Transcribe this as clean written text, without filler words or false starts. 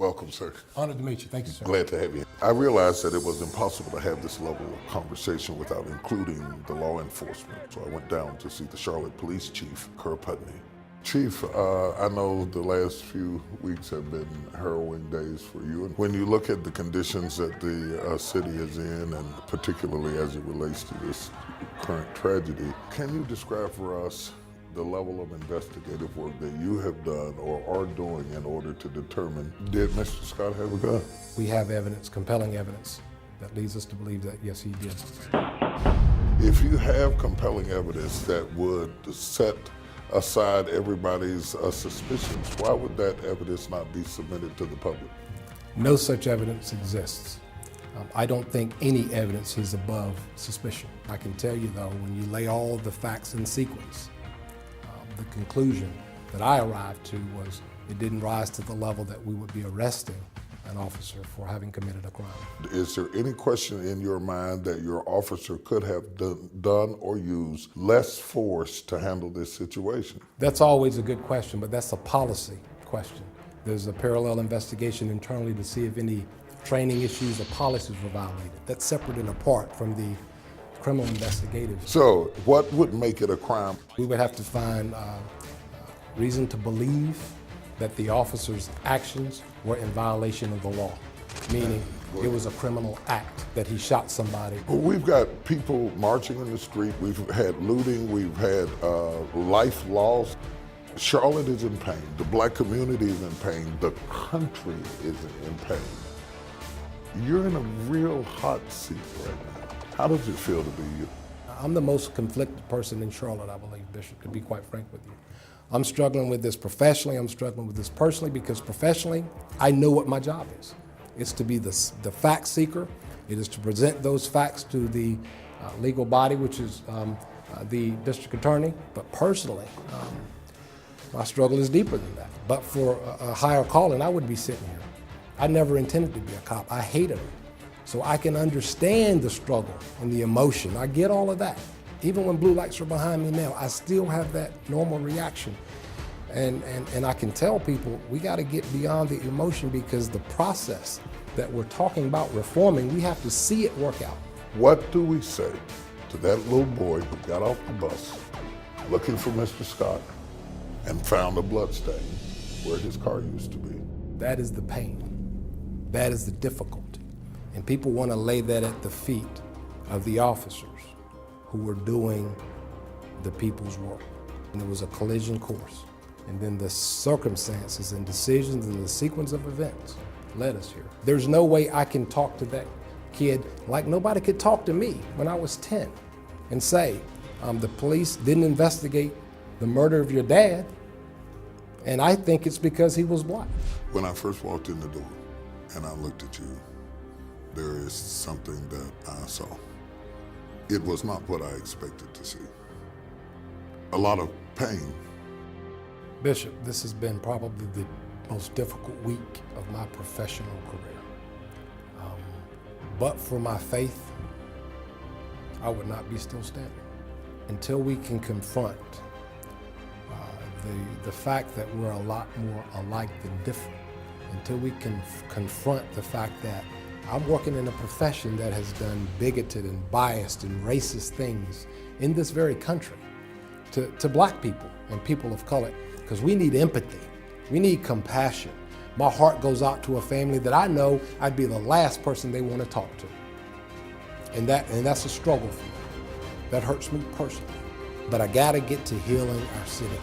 Welcome, sir. Honored to meet you. Thank you, sir. Glad to have you. I realized that it was impossible to have this level of conversation without including the law enforcement. So I went down to see the Charlotte Police Chief, Kerr Putney. Chief, I know the last few weeks have been harrowing days for you. And when you look at the conditions that the city is in, and particularly as it relates to this current tragedy, can you describe for us the level of investigative work that you have done or are doing in order to determine, did Mr. Scott have a gun? We have evidence, compelling evidence, that leads us to believe that, yes, he did. If you have compelling evidence that would set aside everybody's suspicions, why would that evidence not be submitted to the public? No such evidence exists. I don't think any evidence is above suspicion. I can tell you, though, when you lay all the facts in sequence, the conclusion that I arrived to was it didn't rise to the level that we would be arresting an officer for having committed a crime. Is there any question in your mind that your officer could have done or used less force to handle this situation? That's always a good question, but that's a policy question. There's a parallel investigation internally to see if any training issues or policies were violated. That's separate and apart from the criminal investigative. So what would make it a crime? We would have to find reason to believe that the officer's actions were in violation of the law, meaning it was a criminal act, that he shot somebody. Well, we've got people marching in the street, we've had looting, we've had life lost. Charlotte is in pain, the black community is in pain, the country is in pain. You're in a real hot seat right now. How does it feel to be you? I'm the most conflicted person in Charlotte, I believe, Bishop, to be quite frank with you. I'm struggling with this professionally, I'm struggling with this personally, because professionally, I know what my job is. It's to be the fact seeker. It is to present those facts to the legal body, which is the district attorney. But personally, my struggle is deeper than that. But for a higher calling, I wouldn't be sitting here. I never intended to be a cop. I hated it. So I can understand the struggle and the emotion. I get all of that. Even when blue lights are behind me now, I still have that normal reaction. And I can tell people, we got to get beyond the emotion, because the process that we're talking about reforming, we have to see it work out. What do we say to that little boy who got off the bus looking for Mr. Scott and found a blood stain where his car used to be? That is the pain. That is the difficulty. And people want to lay that at the feet of the officers who were doing the people's work. And it was a collision course. And then the circumstances and decisions and the sequence of events led us here. There's no way I can talk to that kid like nobody could talk to me when I was 10 and say, the police didn't investigate the murder of your dad, and I think it's because he was black. When I first walked in the door and I looked at you, there is something that I saw. It was not what I expected to see. A lot of pain. Bishop, this has been probably the most difficult week of my professional career. But for my faith, I would not be still standing. Until we can confront the fact that we're a lot more alike than different, until we can confront the fact that I'm working in a profession that has done bigoted and biased and racist things in this very country to black people and people of color, because we need empathy, we need compassion. My heart goes out to a family that I know I'd be the last person they want to talk to. And that's a struggle for me. That hurts me personally. But I gotta get to healing our city.